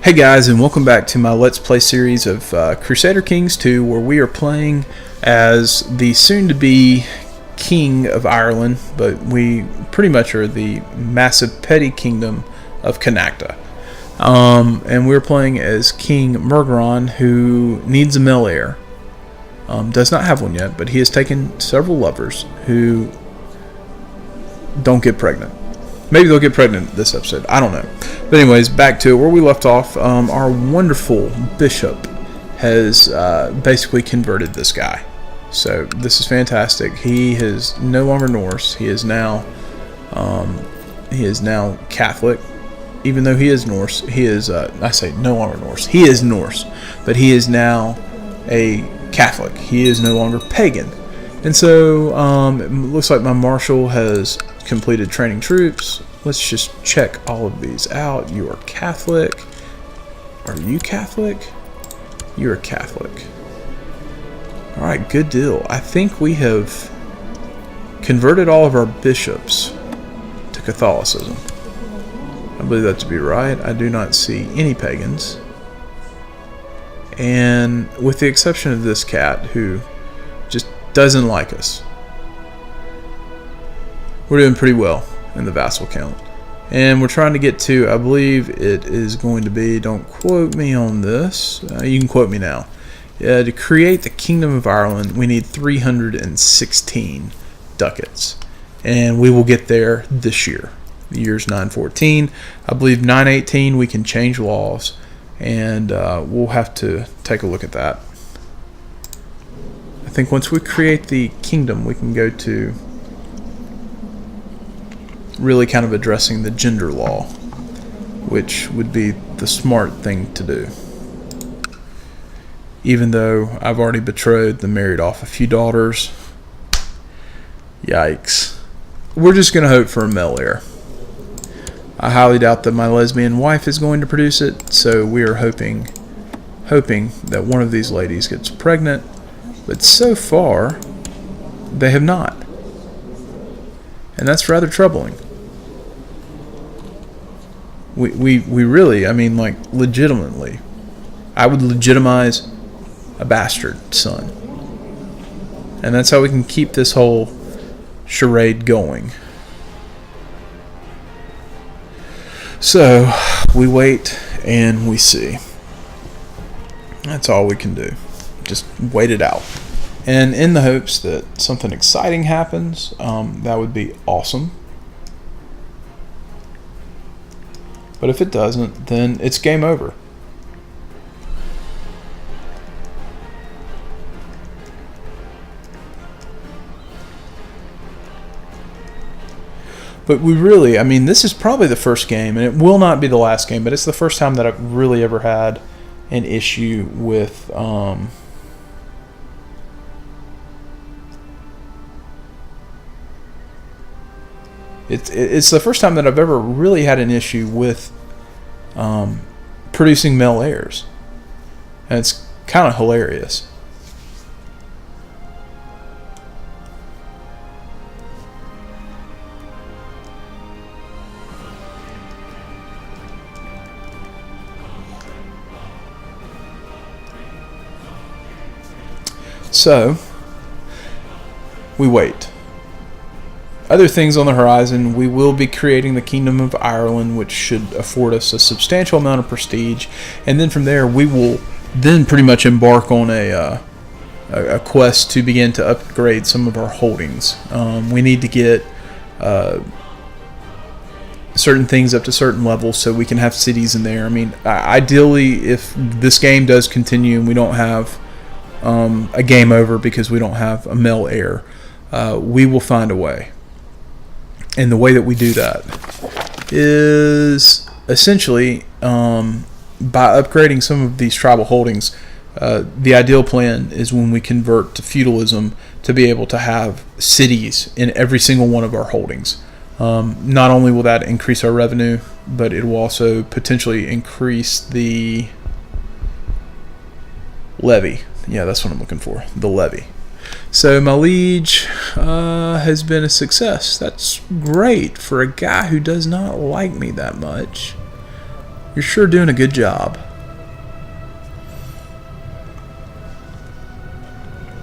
Hey guys, and welcome back to my Let's Play series of Crusader Kings II, where we are playing as the soon-to-be King of Ireland, but we pretty much are the massive petty kingdom of Connachta. And we're playing as King Murgaron, who needs a male heir. Does not have one yet, but he has taken several lovers who don't get pregnant. Maybe they'll get pregnant this episode. I don't know. But anyways, back to it. Where we left off, our wonderful bishop has basically converted this guy. So this is fantastic. He is no longer Norse. He is now Catholic. Even though he is Norse, he is I say no longer Norse. He is Norse, but he is now a Catholic. He is no longer pagan. And so it looks like my marshal has completed training troops. Let's just check all of these out. You are Catholic. Are you Catholic? You're Catholic. Alright, good deal. I think we have converted all of our bishops to Catholicism. I believe that to be right. I do not see any pagans. And with the exception of this cat who just doesn't like us. We're doing pretty well in the vassal count. And we're trying to get to, I believe it is going to be, don't quote me on this, you can quote me now. To create the Kingdom of Ireland, we need 316 ducats. And we will get there this year. The year's 914. I believe 918 we can change laws. And we'll have to take a look at that. I think once we create the kingdom, we can go to really kind of addressing the gender law, which would be the smart thing to do. Even though I've already betrothed and married off a few daughters. Yikes. We're just going to hope for a male heir. I highly doubt that my lesbian wife is going to produce it, so we are hoping that one of these ladies gets pregnant. But so far, they have not. And that's rather troubling. We really, I mean, like, legitimately, I would legitimize a bastard son. And that's how we can keep this whole charade going. So, we wait and we see. That's all we can do. Just wait it out. And in the hopes that something exciting happens, that would be awesome. But if it doesn't, then it's game over. But we really, I mean, this is probably the first game, and it will not be the last game, but it's the first time that I've really ever had an issue with It's the first time that I've ever really had an issue with producing male heirs. And it's kind of hilarious. So, we wait. Other things on the horizon, we will be creating the Kingdom of Ireland, which should afford us a substantial amount of prestige. And then from there, we will then pretty much embark on a quest to begin to upgrade some of our holdings. We need to get certain things up to certain levels so we can have cities in there. I mean, ideally, if this game does continue and we don't have a game over because we don't have a male heir, we will find a way. And the way that we do that is essentially by upgrading some of these tribal holdings. The ideal plan is when we convert to feudalism to be able to have cities in every single one of our holdings. Not only will that increase our revenue, but it will also potentially increase the levy. Yeah, that's what I'm looking for, the levy. So my liege has been a success. That's great for a guy who does not like me that much. You're sure doing a good job.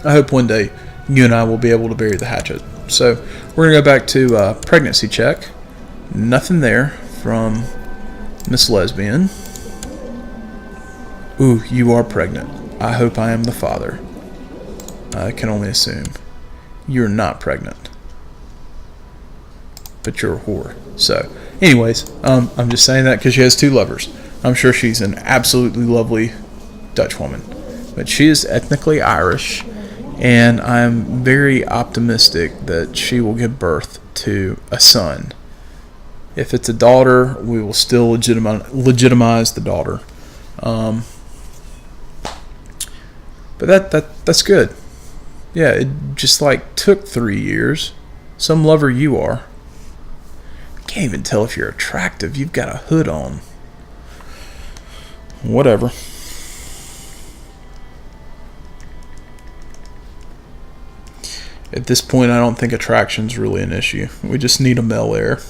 I hope one day you and I will be able to bury the hatchet. So we're going to go back to pregnancy check. Nothing there from Miss Lesbian. Ooh, you are pregnant. I hope I am the father. I can only assume. You're not pregnant. But you're a whore. So, anyways, I'm just saying that because she has 2 lovers. I'm sure she's an absolutely lovely Dutch woman. But she is ethnically Irish, and I'm very optimistic that she will give birth to a son. If it's a daughter, we will still legitimize the daughter. But that's good. Yeah, it just like took 3 years. Some lover you are. Can't even tell if you're attractive. You've got a hood on. Whatever. At this point, I don't think attraction's really an issue. We just need a male heir.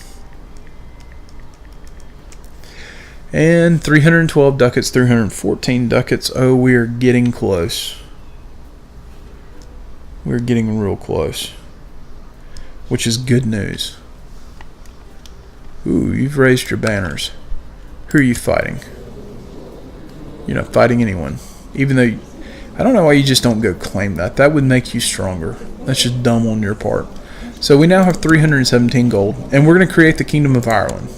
And 312 ducats, 314 ducats. Oh, we are getting close. We're getting real close. Which is good news. Ooh, you've raised your banners. Who are you fighting? You're not fighting anyone. Even though, I don't know why you just don't go claim that. That would make you stronger. That's just dumb on your part. So we now have 317 gold. And we're going to create the Kingdom of Ireland.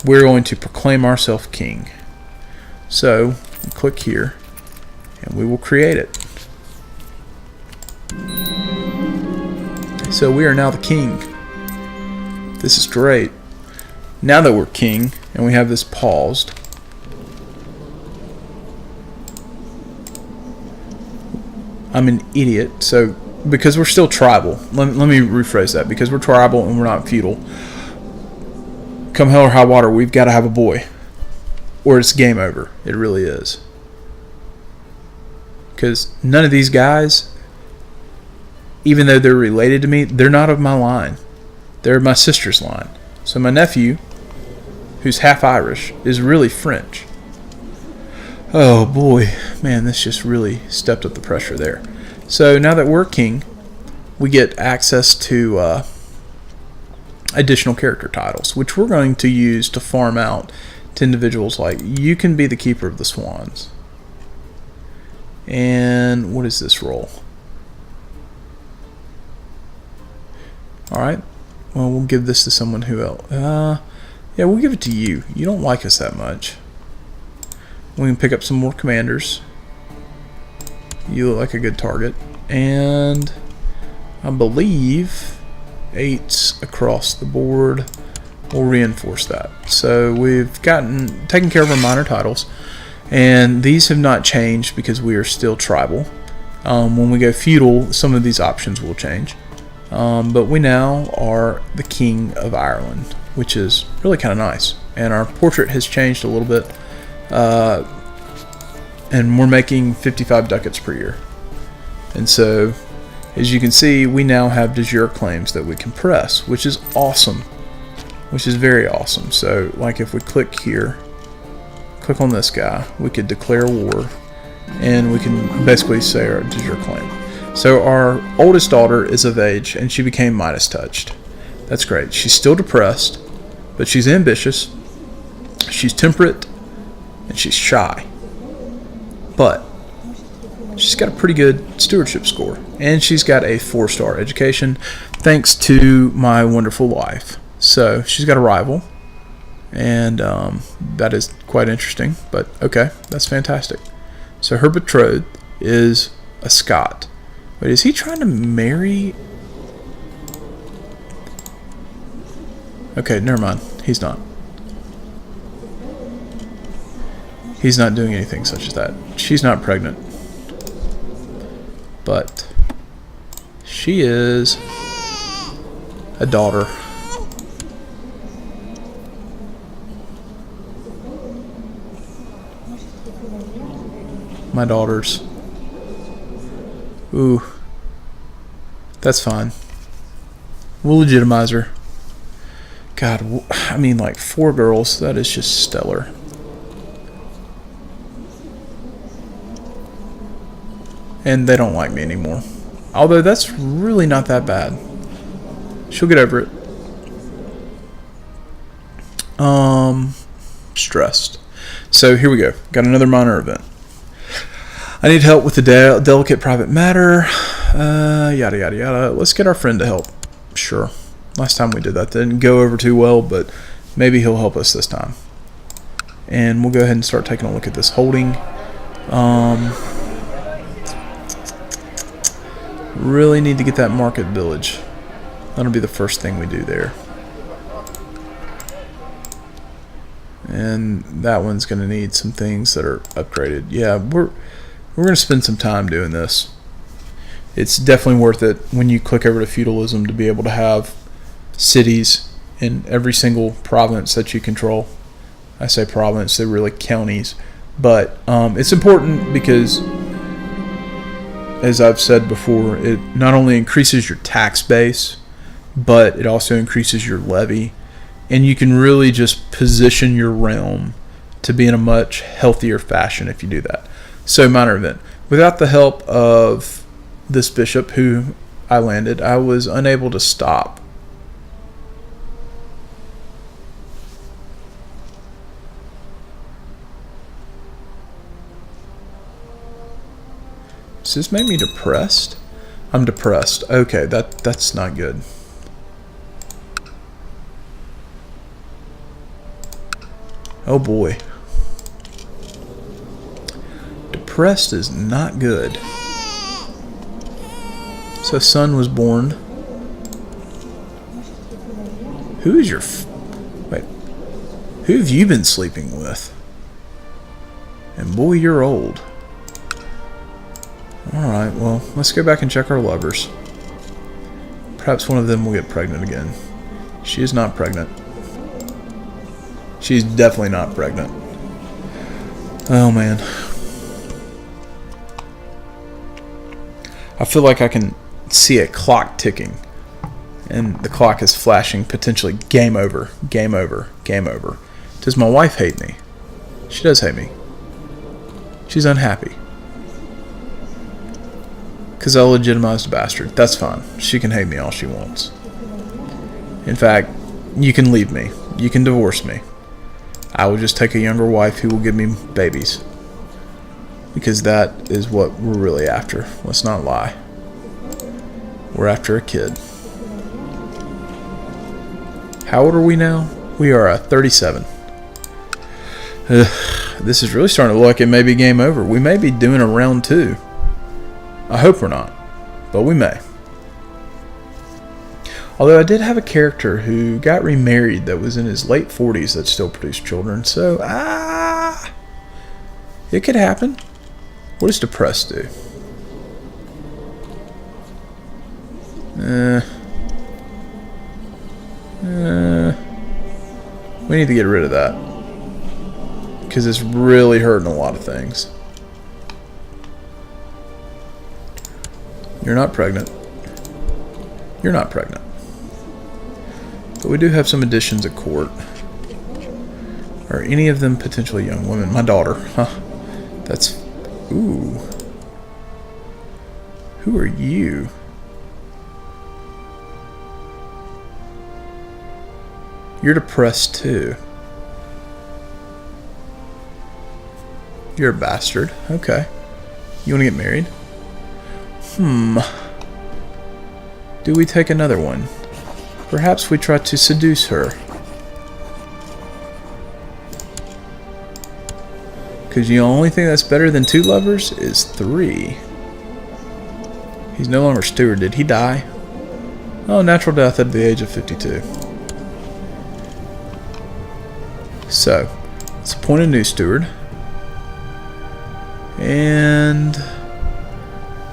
We're going to proclaim ourselves king. So, click here. And we will create it. So we are now the king. This is great. Now that we're king, and we have this paused, I'm an idiot. So, because we're still tribal, let me rephrase that. Because we're tribal and we're not feudal, come hell or high water, we've got to have a boy. Or it's game over. It really is. Because none of these guys, even though they're related to me, they're not of my line. They're my sister's line. So my nephew, who's half Irish, is really French. Oh boy, man, this just really stepped up the pressure there. So now that we're king, we get access to additional character titles, which we're going to use to farm out to individuals like, you can be the keeper of the swans. And what is this role? Alright, well, we'll give this to someone who else. Yeah, we'll give it to you. You don't like us that much. We can pick up some more commanders. You look like a good target. And I believe 8s across the board will reinforce that. So we've taken care of our minor titles. And these have not changed because we are still tribal. When we go feudal, some of these options will change. But we now are the King of Ireland, which is really kind of nice. And our portrait has changed a little bit. And we're making 55 ducats per year. And so, as you can see, we now have de jure claims that we can press, which is awesome. Which is very awesome. So, like if we click here, click on this guy, we could declare war, and we can basically say our de jure claim. So our oldest daughter is of age, and she became Midas touched. That's great. She's still depressed, but she's ambitious, she's temperate, and she's shy. But she's got a pretty good stewardship score, and she's got a 4-star education thanks to my wonderful wife. So she's got a rival, and that is quite interesting, but okay, that's fantastic. So her betrothed is a Scot. Wait, is he trying to marry? Okay, never mind. He's not. He's not doing anything such as that. She's not pregnant. But she is a daughter. My daughters. Ooh. That's fine. We'll legitimize her. God, I mean, like 4 girls. That is just stellar. And they don't like me anymore. Although that's really not that bad. She'll get over it. Stressed. So here we go. Got another minor event. I need help with the delicate private matter. Yada yada yada. Let's get our friend to help. Sure. Last time we did that didn't go over too well, but maybe he'll help us this time. And we'll go ahead and start taking a look at this holding. Really need to get that market village. That'll be the first thing we do there. And that one's going to need some things that are upgraded. Yeah, we're going to spend some time doing this. It's definitely worth it when you click over to feudalism to be able to have cities in every single province that you control. I say province, they're really counties. But it's important because, as I've said before, it not only increases your tax base, but it also increases your levy. And you can really just position your realm to be in a much healthier fashion if you do that. So, minor event. Without the help of this bishop who I landed, I was unable to stop. Does this make me depressed? I'm depressed. Okay, that's not good. Oh boy. Depressed is not good. So son was born. Who is your... Wait. Who have you been sleeping with? And boy, you're old. Alright, well, let's go back and check our lovers. Perhaps one of them will get pregnant again. She is not pregnant. She's definitely not pregnant. Oh, man. I feel like I can see a clock ticking. And the clock is flashing potentially game over, game over, game over. Does my wife hate me? She does hate me. She's unhappy. Because I legitimized a bastard. That's fine. She can hate me all she wants. In fact, you can leave me. You can divorce me. I will just take a younger wife who will give me babies. Because that is what we're really after. Let's not lie. We're after a kid. How old are we now? We are 37. This is really starting to look like it may be game over. We may be doing a round 2. I hope we're not, but we may. Although I did have a character who got remarried that was in his late 40s that still produced children, so it could happen. What does depressed do? We need to get rid of that because it's really hurting a lot of things. You're not pregnant. You're not pregnant. But we do have some additions at court. Are any of them potentially young women? My daughter. Huh. That's... Ooh. Who are you? You're depressed too. You're a bastard. Okay. You want to get married? Do we take another one? Perhaps we try to seduce her. Because the only thing that's better than 2 lovers is 3. He's no longer steward. Did he die? Oh, natural death at the age of 52. So, let's appoint a new steward. And...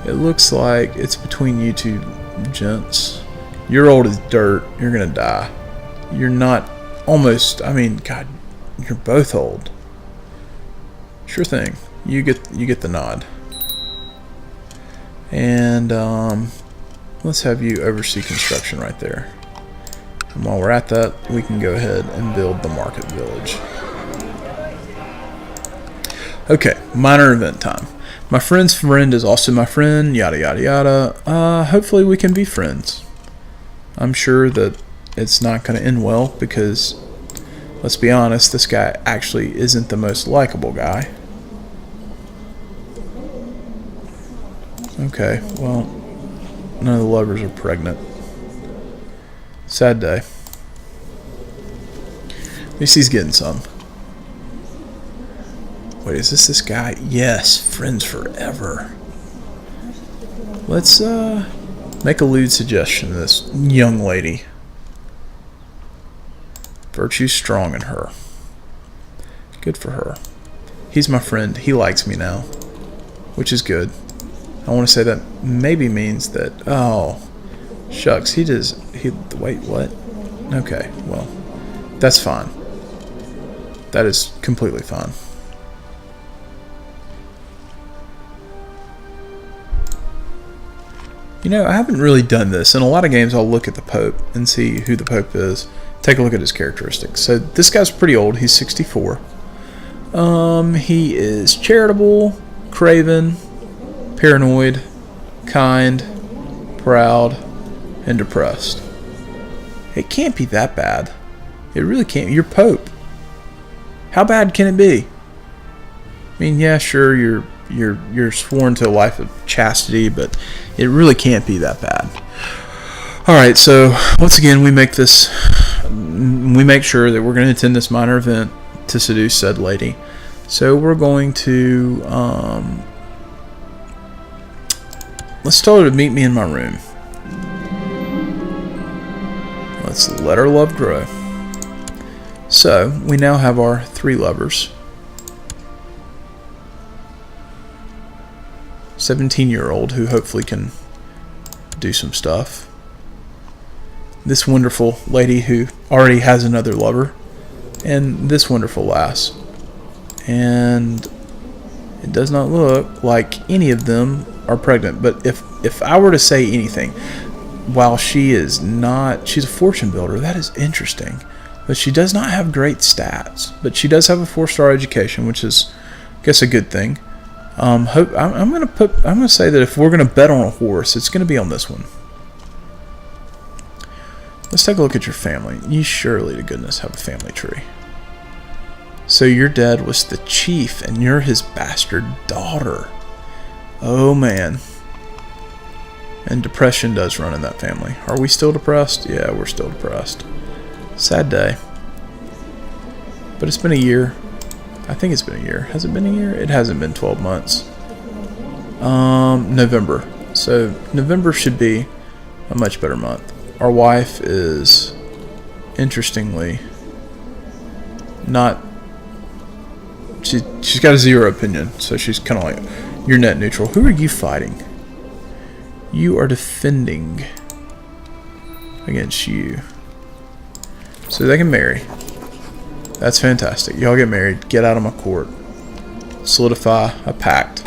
it looks like it's between you two gents. You're old as dirt. You're gonna die. You're not almost... I mean, God, you're both old. Sure thing. You get the nod. And let's have you oversee construction right there. And while we're at that, we can go ahead and build the market village. Okay, minor event time. My friend's friend is also my friend, yada yada yada. Hopefully we can be friends. I'm sure that it's not going to end well because, let's be honest, this guy actually isn't the most likable guy. Okay, well, none of the lovers are pregnant. Sad day. At least he's getting some. Wait, is this guy? Yes, friends forever. Let's make a lewd suggestion to this young lady. Virtue strong in her. Good for her. He's my friend. He likes me now, which is good. I want to say that maybe means that, oh, shucks, wait, what? Okay, well, that's fine. That is completely fine. You know, I haven't really done this. In a lot of games, I'll look at the Pope and see who the Pope is. Take a look at his characteristics. So this guy's pretty old. He's 64. He is charitable, craven, paranoid, kind, proud, and depressed. It can't be that bad. It really can't. You're Pope. How bad can it be? I mean, yeah, sure, you're sworn to a life of chastity, but it really can't be that bad. All right, so once again, we make sure that we're going to attend this minor event to seduce said lady. So we're going to let's tell her to meet me in my room. Let's let our love grow. So we now have our 3 lovers. 17-year-old who hopefully can do some stuff. This wonderful lady who already has another lover. And this wonderful lass. And it does not look like any of them are pregnant. But if I were to say anything, while she's a fortune builder, that is interesting. But she does not have great stats. But she does have a 4-star education, which is, I guess, a good thing. I'm gonna say that if we're gonna bet on a horse, it's gonna be on this one. Let's take a look at your family. You surely to goodness have a family tree. So your dad was the chief, and you're his bastard daughter. Oh man. And depression does run in that family. Are we still depressed? Yeah, we're still depressed. Sad day. But it's been a year. I think it's been a year. Has it been a year? It hasn't been 12 months. November. So November should be a much better month. Our wife is, interestingly, not... She's got a 0 opinion. So she's kind of like, you're net neutral. Who are you fighting? You are defending against you. So they can marry. That's fantastic. Y'all get married. Get out of my court. Solidify a pact.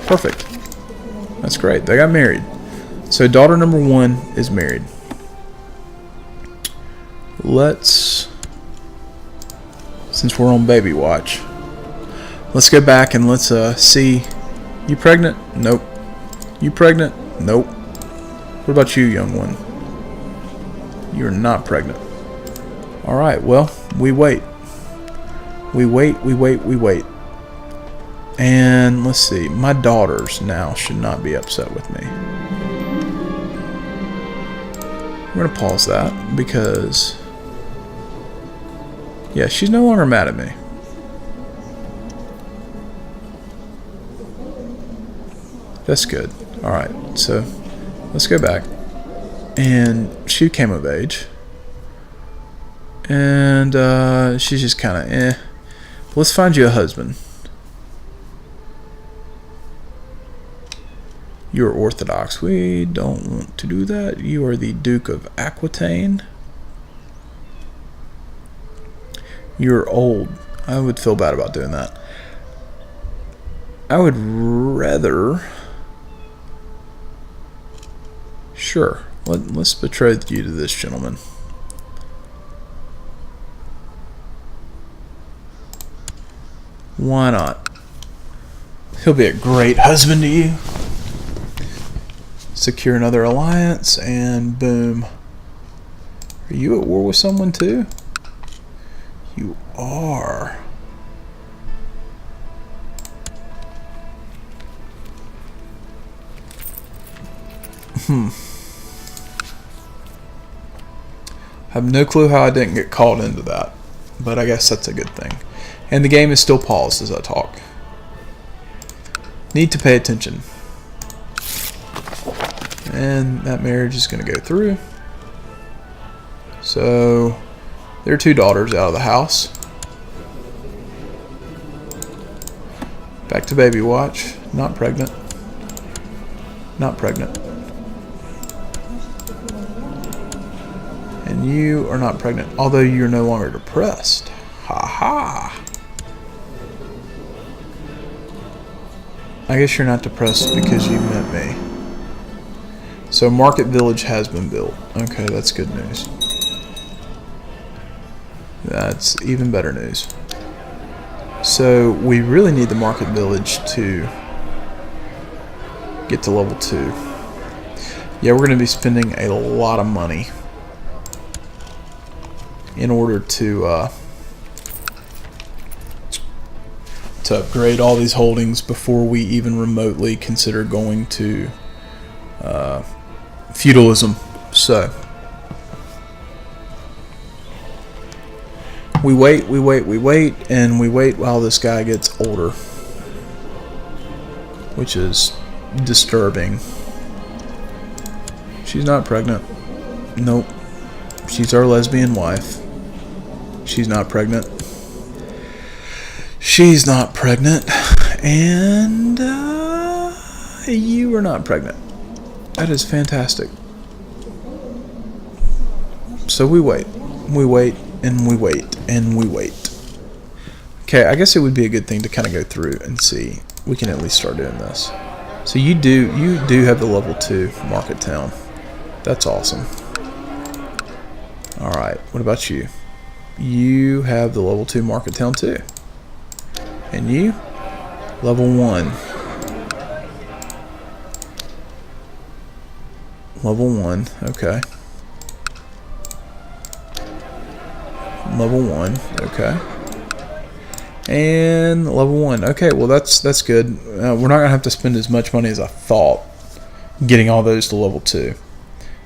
Perfect. That's great. They got married. So daughter number 1 is married. Let's, since we're on baby watch, let's go back and let's see. You pregnant? Nope. You pregnant? Nope. What about you, young one? You're not pregnant. Alright, well, we wait. We wait. And let's see. My daughters now should not be upset with me. I'm going to pause that because, yeah, she's no longer mad at me. That's good. Alright, so let's go back. And she came of age. And she's just kind of Let's find you a husband. You're Orthodox. We don't want to do that. You are the Duke of Aquitaine. You're old. I would feel bad about doing that. I would rather... Sure. Let's betroth you to this gentleman. Why not? He'll be a great husband to you. Secure another alliance, and boom. Are you at war with someone too? You are. I have no clue how I didn't get called into that, but I guess that's a good thing. And the game is still paused as I talk. Need to pay attention. And that marriage is going to go through. So there are 2 daughters out of the house. Back to baby watch. Not pregnant. Not pregnant. And you are not pregnant, although you're no longer depressed. Ha ha. I guess you're not depressed because you met me. So Market Village has been built. Okay, that's good news. That's even better news. So we really need the Market Village to get to level 2. Yeah, we're going to be spending a lot of money in order to upgrade all these holdings before we even remotely consider going to feudalism. So we wait, and we wait while this guy gets older, which is disturbing. She's not pregnant. Nope. She's our lesbian wife. She's not pregnant. She's not pregnant. And you are not pregnant. That is fantastic. So we wait. We wait, and we wait, and we wait. Okay, I guess it would be a good thing to kind of go through and see. We can at least start doing this. So you do have the level 2 market town. That's awesome. Alright, what about you? You have the level 2 market town too. And you? Level 1. Level 1, okay. Level 1, okay. And level 1, okay, well that's good. We're not going to have to spend as much money as I thought getting all those to level 2.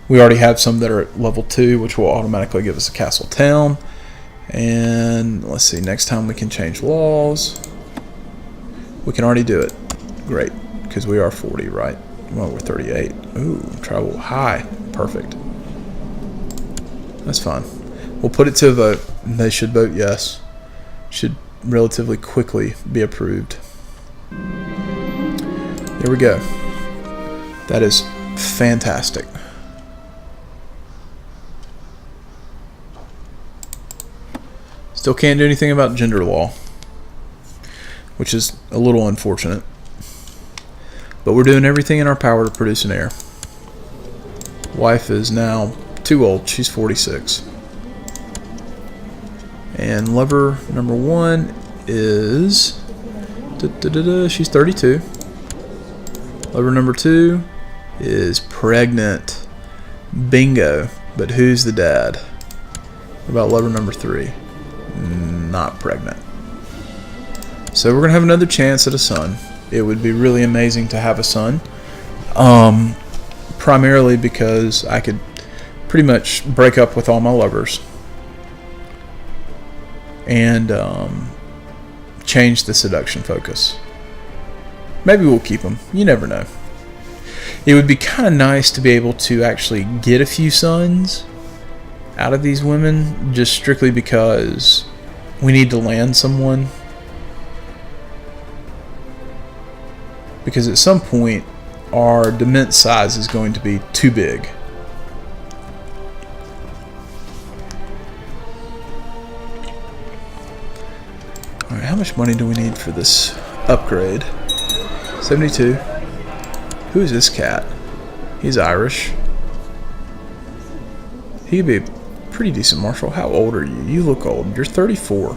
We already have some that are at level 2, which will automatically give us a castle town. And let's see, next time we can change laws. We can already do it. Great, because we are 40, right? Well, we're 38. Ooh, travel high. Perfect. That's fine. We'll put it to a vote. They should vote yes. Should relatively quickly be approved. There we go. That is fantastic. Still can't do anything about gender law, which is a little unfortunate. But we're doing everything in our power to produce an heir. Wife is now too old. She's 46. And lover number 1 is... she's 32. Lover number 2 is pregnant. Bingo. But who's the dad? What about lover number 3? Not pregnant. So we're going to have another chance at a son. It would be really amazing to have a son. Primarily because I could pretty much break up with all my lovers and change the seduction focus. Maybe we'll keep them. You never know. It would be kind of nice to be able to actually get a few sons out of these women, just strictly because we need to land someone. Because at some point, our dement size is going to be too big. Alright, how much money do we need for this upgrade? 72. Who is this cat? He's Irish. He'd be a pretty decent marshal. How old are you? You look old. You're 34.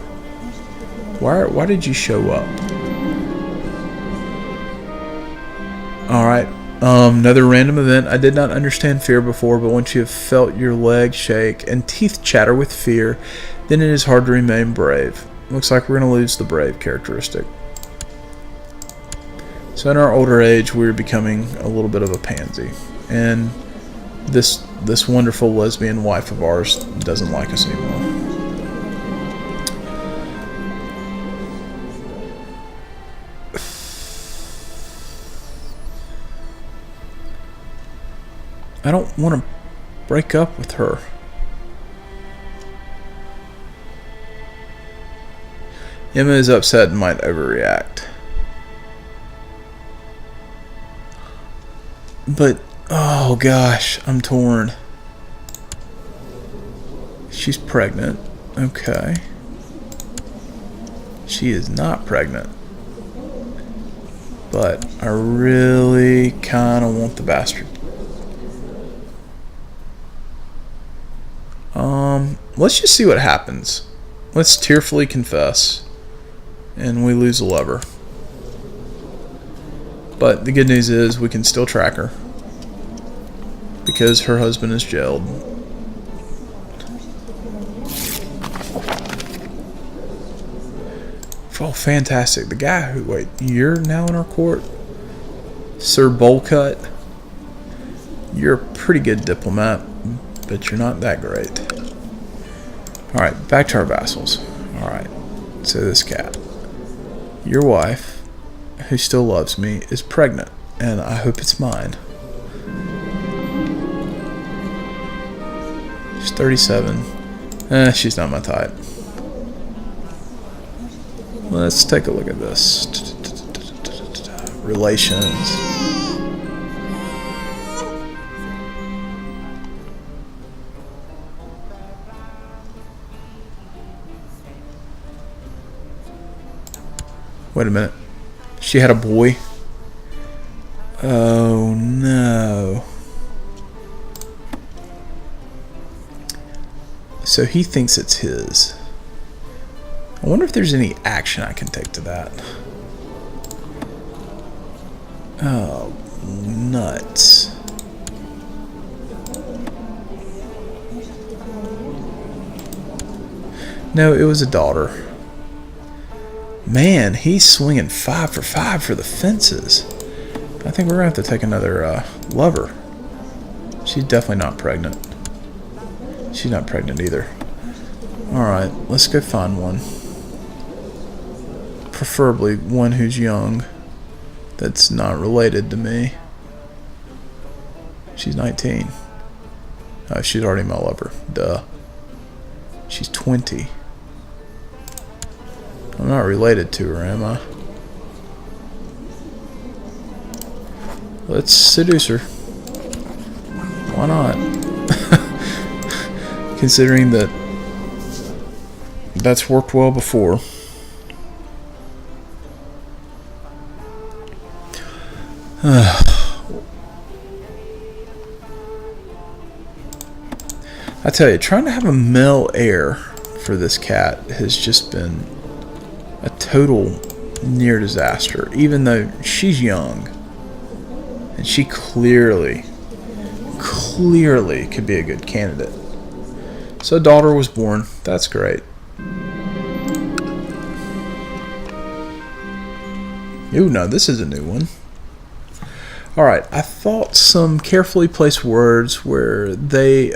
Why did you show up? Alright. Another random event. I did not understand fear before, but once you have felt your legs shake and teeth chatter with fear, then it is hard to remain brave. Looks like we're going to lose the brave characteristic. So in our older age, we're becoming a little bit of a pansy. And this wonderful lesbian wife of ours doesn't like us anymore. I don't want to break up with her. Emma is upset and might overreact. But, oh gosh, I'm torn. She's pregnant. Okay. She is not pregnant. But I really kind of want the bastard. Let's just see what happens. Let's tearfully confess. And we lose a lover. But the good news is we can still track her. Because her husband is jailed. Oh, fantastic. The guy who... Wait, you're now in our court? Sir Bowlcut? You're a pretty good diplomat, but you're not that great. Alright, back to our vassals. Alright, so this cat. Your wife, who still loves me, is pregnant, and I hope it's mine. She's 37. She's not my type. Let's take a look at this. Relations. Wait a minute. She had a boy? Oh no. So he thinks it's his. I wonder if there's any action I can take to that. Oh, nuts. No, it was a daughter. Man, he's swinging 5 for 5 for the fences. I think we're going to have to take another lover. She's definitely not pregnant. She's not pregnant either. Alright, let's go find one. Preferably one who's young. That's not related to me. She's 19. Oh, she's already my lover. Duh. She's 20. I'm not related to her, am I? Let's seduce her. Why not? Considering that that's worked well before. I tell you, trying to have a male heir for this cat has just been a total near disaster, even though she's young and she clearly could be a good candidate. So a daughter was born. That's great. Ooh, no, this is a new one. Alright, I thought some carefully placed words where they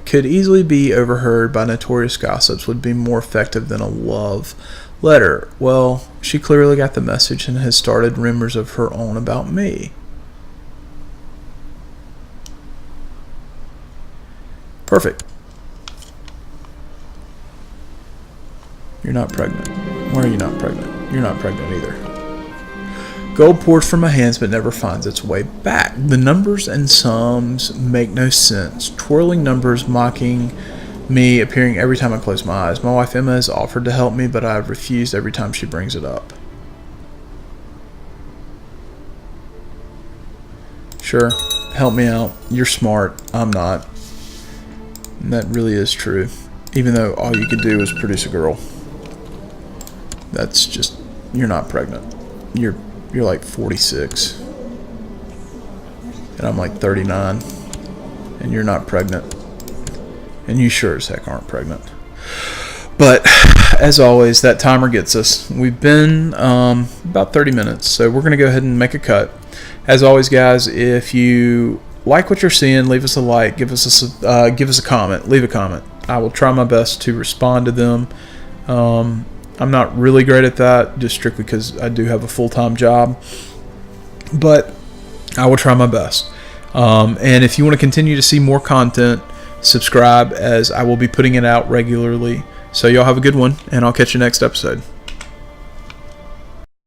could easily be overheard by notorious gossips would be more effective than a love letter. Well, she clearly got the message and has started rumors of her own about me. Perfect. You're not pregnant. Why are you not pregnant? You're not pregnant either. Gold pours from my hands but never finds its way back. The numbers and sums make no sense. Twirling numbers mocking me, appearing every time I close my eyes. My wife Emma has offered to help me, but I have refused every time she brings it up. Sure, help me out. You're smart. I'm not. And that really is true. Even though all you could do is produce a girl. That's just... You're not pregnant. You're like 46. and I'm like 39, and you're not pregnant, and you sure as heck aren't pregnant. But as always, that timer gets us. We've been about 30 minutes, so we're going to go ahead and make a cut. As always, guys, if you like what you're seeing, leave us a like, give us a comment, leave a comment. I will try my best to respond to them. I'm not really great at that, just strictly because I do have a full-time job, but I will try my best. And if you want to continue to see more content, subscribe, as I will be putting it out regularly. So y'all have a good one, and I'll catch you next episode.